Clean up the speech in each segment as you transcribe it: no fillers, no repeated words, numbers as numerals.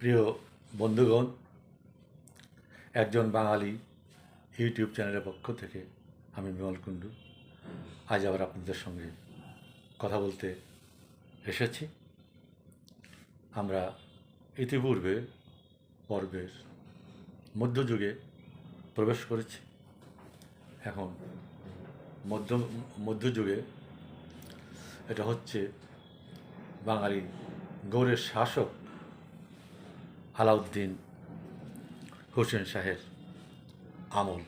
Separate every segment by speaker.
Speaker 1: প্রিয় বন্ধুগণ, একজন বাঙালি ইউটিউব চ্যানেলের পক্ষ থেকে আমি বিমল কুণ্ডু আজ আবার আপনাদের সঙ্গে কথা বলতে এসেছি। আমরা ইতিপূর্বে পর্বের মধ্যযুগে প্রবেশ করেছি। এখন মধ্যযুগে এটা হচ্ছে বাঙালি গৌড়ের শাসক আলাউদ্দিন হোসেন শাহের আমল।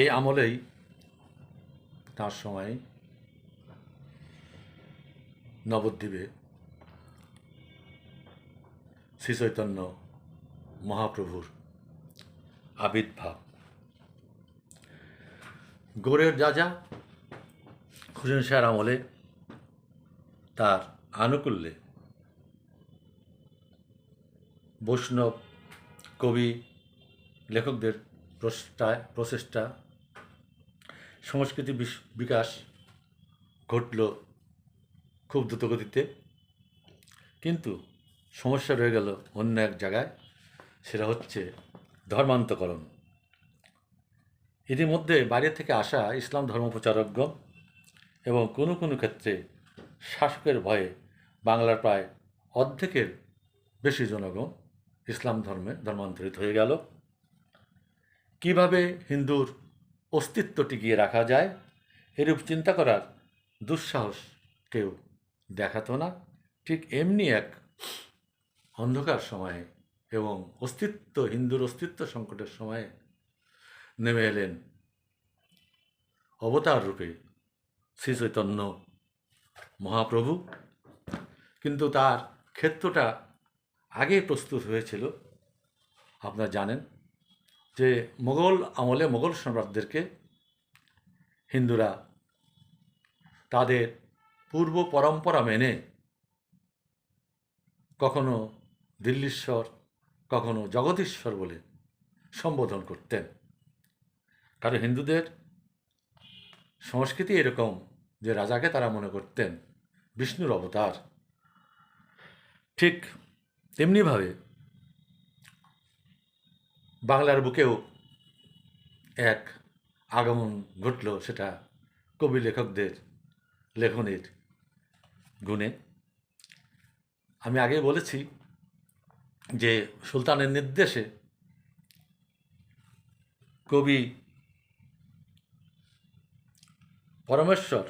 Speaker 1: এই আমলেই তার সময় নবদ্বীপে শ্রীচৈতন্য মহাপ্রভুর আবির্ভাব। গৌড়ের রাজা হোসেন শাহের আমলে তার আনুকূল্যে বৈষ্ণব কবি লেখকদের প্রচেষ্টা সংস্কৃতি বিকাশ ঘটল খুব দ্রুতগতিতে, কিন্তু সমস্যা রয়ে গেল অন্য এক জায়গায়, সেটা হচ্ছে ধর্মান্তকরণ। ইতিমধ্যে বাইরে থেকে আসা ইসলাম ধর্ম প্রচারকগণ এবং কোনো কোনো ক্ষেত্রে শাসকের ভয়ে বাংলার প্রায় অর্ধেকের বেশি জনগণ ইসলাম ধর্মান্তরিত হয়ে গেল। কিভাবে হিন্দুর অস্তিত্ব টিকিয়ে রাখা যায় এরূপ চিন্তা করার দুঃসাহস কেউ দেখাতো না। ঠিক এমনি এক অন্ধকার সময়ে এবং হিন্দুর অস্তিত্ব সংকটের সময়ে নেমে এলেন অবতার রূপে শ্রী চৈতন্য মহাপ্রভু। কিন্তু তার ক্ষেত্রটা আগেই প্রস্তুত হয়েছিল। আপনারা জানেন যে মোগল আমলে মোগল সম্রাটদেরকে হিন্দুরা তাদের পূর্ব পরম্পরা মেনে কখনো দিল্লীশ্বর কখনো জগদীশ্বর বলে সম্বোধন করতেন। কারণ হিন্দুদের সংস্কৃতি এরকম যে রাজাকে তারা মনে করতেন বিষ্ণুর অবতার। ঠিক তেমনিভাবে বাংলার বুকেও এক আগমন ঘটল, সেটা কবি লেখকদের লেখনের গুণে। আমি আগে বলেছি যে সুলতানের নির্দেশে কবি পরমেশ্বর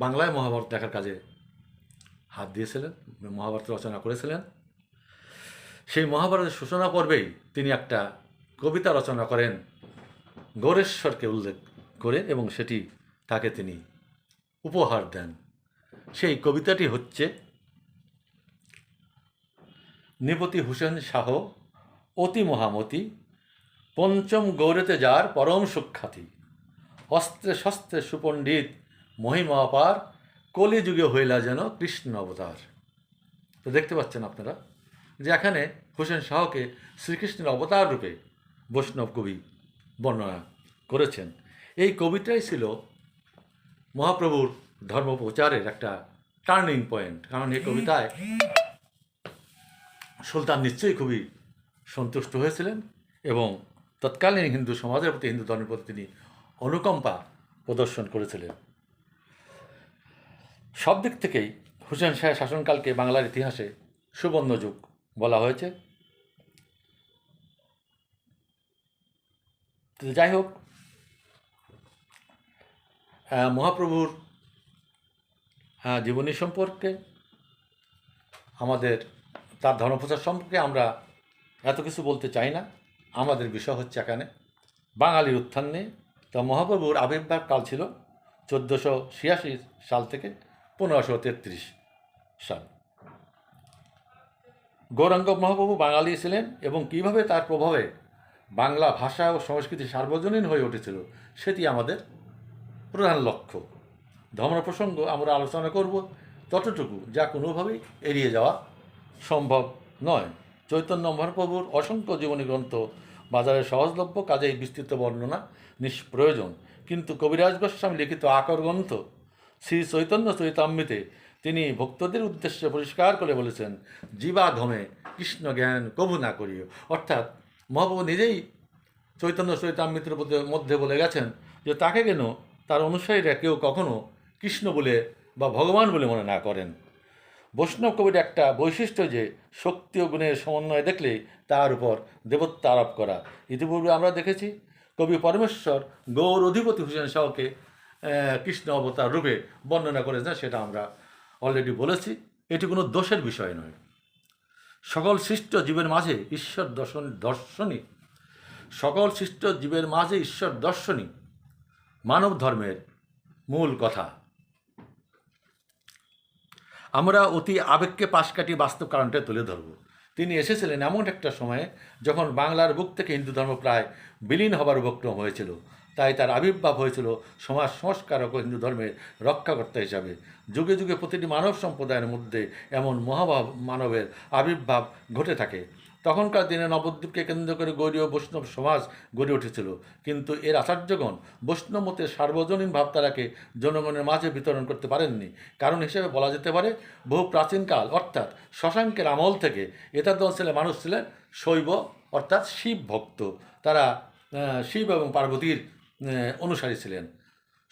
Speaker 1: বাংলায় মহাভারত লেখার কাজে হাত দিয়েছিলেন, মহাভারত রচনা করেছিলেন। সেই মহাভারতের সূচনা পর্বেই তিনি একটা কবিতা রচনা করেন গৌড়েশ্বরকে উল্লেখ করে, এবং সেটি তাকে তিনি উপহার দেন। সেই কবিতাটি হচ্ছে: নৃপতি হোসেন শাহ অতি মহামতি, পঞ্চম গৌড়েতে যার পরম সুখ্যাতি, অস্ত্রে শস্ত্রে সুপণ্ডিত মহিমা অপার, কলিযুগে হইলা যেন কৃষ্ণ অবতার। তো দেখতে পাচ্ছেন আপনারা যে এখানে হোসেন শাহকে শ্রীকৃষ্ণের অবতার রূপে বৈষ্ণব কবি বর্ণনা করেছেন। এই কবিতাই ছিল মহাপ্রভুর ধর্ম প্রচারের একটা টার্নিং পয়েন্ট। কারণ এই কবিতায় সুলতান নিশ্চয়ই খুবই সন্তুষ্ট হয়েছিলেন এবং তৎকালীন হিন্দু সমাজের প্রতি, হিন্দু ধর্মের প্রতি তিনি অনুকম্পা প্রদর্শন করেছিলেন। সব দিক থেকেই হোসেন শাহের শাসনকালকে বাংলার ইতিহাসে সুবর্ণ যুগ বলা হয়েছে। যাই হোক, মহাপ্রভুর জীবনী সম্পর্কে, তার ধর্মপ্রচার সম্পর্কে আমরা এত কিছু বলতে চাই না। আমাদের বিষয় হচ্ছে এখানে বাঙালির উত্থান নিয়ে। তো মহাপ্রভুর আবির্ভাব কাল ছিল 1486 সাল থেকে 1533 সাল। গৌরাঙ্গ মহাপ্রভু বাঙালি ছিলেন এবং কীভাবে তার প্রভাবে বাংলা ভাষা ও সংস্কৃতি সার্বজনীন হয়ে উঠেছিল সেটি আমাদের প্রধান লক্ষ্য। ধর্ম প্রসঙ্গ আমরা আলোচনা করব ততটুকু যা কোনোভাবেই এড়িয়ে যাওয়া সম্ভব নয়। চৈতন্য মহাপ্রভুর অসংখ্য জীবনী গ্রন্থ বাজারে সহজলভ্য, কাজেই বিস্তৃত বর্ণনা নিষ্প্রয়োজন। কিন্তু কবিরাজ গোস্বামী লিখিত আকর গ্রন্থ শ্রী চৈতন্য চরিতামৃতে তিনি ভক্তদের উদ্দেশ্যে পরিষ্কার করে বলেছেন, জীবা ধমে কৃষ্ণ জ্ঞান কভু না করিও। অর্থাৎ মহাপ্রভু নিজেই চৈতন্য চৈতামৃতের মধ্যে বলে গেছেন যে তাকে যেন তার অনুসারীরা কেউ কখনো কৃষ্ণ বলে বা ভগবান বলে মনে না করেন। বৈষ্ণব কবির একটা বৈশিষ্ট্য যে শক্তি ও গুণের সমন্বয় দেখলে তার উপর দেবত্ব আরোপ করা। ইতিপূর্বে আমরা দেখেছি কবি পরমেশ্বর গৌর অধিপতি হোসেন শাহকে কৃষ্ণ অবতার রূপে বর্ণনা করেছেন, সেটা আমরা অলরেডি বলেছি। এটি কোনো দোষের বিষয় নয়। সকল সৃষ্ট জীবের মাঝে ঈশ্বর দর্শনই সকল সৃষ্ট জীবের মাঝে ঈশ্বর দর্শনই মানব ধর্মের মূল কথা। আমরা অতি আবেগকে পাশ কাটিয়ে বাস্তব কারণটা তুলে ধরব। তিনি এসেছিলেন এমন একটা সময়ে যখন বাংলার বুক থেকে হিন্দু ধর্ম প্রায় বিলীন হবার উপক্রম হয়েছিল। তাই তার আবির্ভাব হয়েছিল সমাজ সংস্কারক ও হিন্দু ধর্মের রক্ষাকর্তা হিসাবে। যুগে যুগে প্রতিটি মানব সম্প্রদায়ের মধ্যে এমন মহাভাব মানবের আবির্ভাব ঘটে থাকে। তখনকার দিনে নবদ্বীপকে কেন্দ্র করে গৌড়ীয় বৈষ্ণব সমাজ গড়ে উঠেছিল, কিন্তু এর আচার্যগণ বৈষ্ণব মতের সার্বজনীন ভাবধারাকে জনগণের মাঝে বিতরণ করতে পারেননি। কারণ হিসেবে বলা যেতে পারে, বহু প্রাচীনকাল অর্থাৎ শশাঙ্কের আমল থেকে এতাদশ অঞ্চলের মানুষ ছিলেন শৈব অর্থাৎ শিব ভক্ত। তারা শিব এবং পার্বতীর অনুসারী ছিলেন।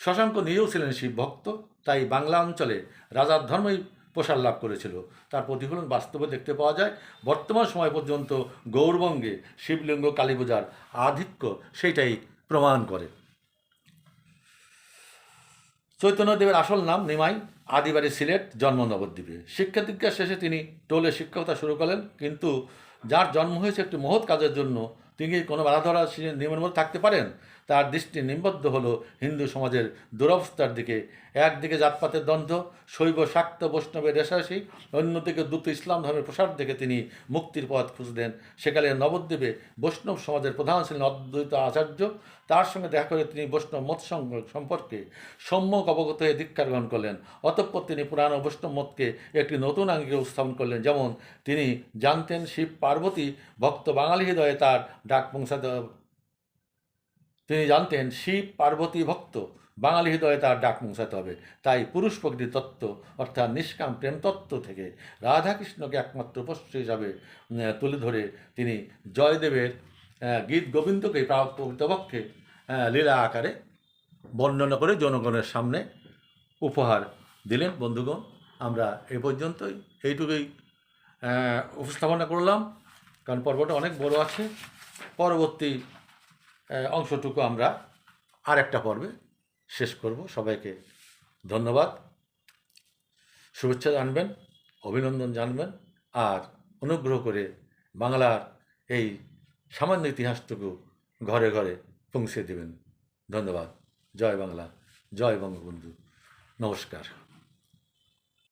Speaker 1: শশাঙ্ক নিজেও ছিলেন শিব ভক্ত, তাই বাংলা অঞ্চলে রাজার ধর্মই প্রসার লাভ করেছিল। তার প্রতিফলন বাস্তবে দেখতে পাওয়া যায়। বর্তমান সময় পর্যন্ত গৌরবঙ্গে শিবলিঙ্গ কালী পূজার আধিক্য সেইটাই প্রমাণ করে। চৈতন্যদেবের আসল নাম নিমাই, আদিবাড়ি সিলেট, জন্ম নবদ্বীপে। শিক্ষা দীক্ষা শেষে তিনি টোলে শিক্ষকতা শুরু করেন, কিন্তু যার জন্ম হয়েছে একটি মহৎ কাজের জন্য তিনি কোনো বাধা ধরা নিয়মের মধ্যে থাকতে পারেন? তার দৃষ্টি নিবদ্ধ হলো হিন্দু সমাজের দুরবস্থার দিকে। একদিকে জাতপাতের দ্বন্দ্ব, শৈব শাক্ত বৈষ্ণবের রেশারেশি, অন্যদিকে দ্রুত ইসলাম ধর্মের প্রসার দেখে তিনি মুক্তির পথ খুঁজলেন। সেকালে নবদ্বীপে বৈষ্ণব সমাজের প্রধান ছিলেন অদ্বৈত আচার্য। তার সঙ্গে দেখা করে তিনি বৈষ্ণব মত সম্পর্কে সম্যক অবগত হয়ে দীক্ষা গ্রহণ করলেন। অতঃপর তিনি পুরানো বৈষ্ণব মতকে একটি নতুন আঙ্গিকে উপস্থাপন করলেন। যেমন তিনি জানতেন শিব পার্বতী ভক্ত বাঙালি হৃদয়ে তার ডাক পৌঁছাতে তিনি জানতেন শিব পার্বতী ভক্ত বাঙালি হৃদয়ে তার ডাক পৌঁছাতে হবে। তাই পুরুষ প্রকৃতি তত্ত্ব অর্থাৎ নিষ্কাম প্রেম তত্ত্ব থেকে রাধাকৃষ্ণকে একমাত্র উপস্য হিসাবে তুলে ধরে তিনি জয়দেবের গীত গোবিন্দকে প্রকৃতপক্ষে লীলা আকারে বর্ণনা করে জনগণের সামনে উপহার দিলেন। বন্ধুগণ, আমরা এই পর্যন্তই এইটুকুই উপস্থাপনা করলাম, কারণ পর্বটা অনেক বড় আছে। পরবর্তী অংশটুকু আমরা আর একটা পর্বে শেষ করব। সবাইকে ধন্যবাদ, শুভেচ্ছা জানবেন, অভিনন্দন জানবেন, আর অনুগ্রহ করে বাংলার এই সামান্য ইতিহাসটুকু ঘরে ঘরে পৌঁছে দেবেন। ধন্যবাদ। জয় বাংলা, জয় বঙ্গবন্ধু। নমস্কার।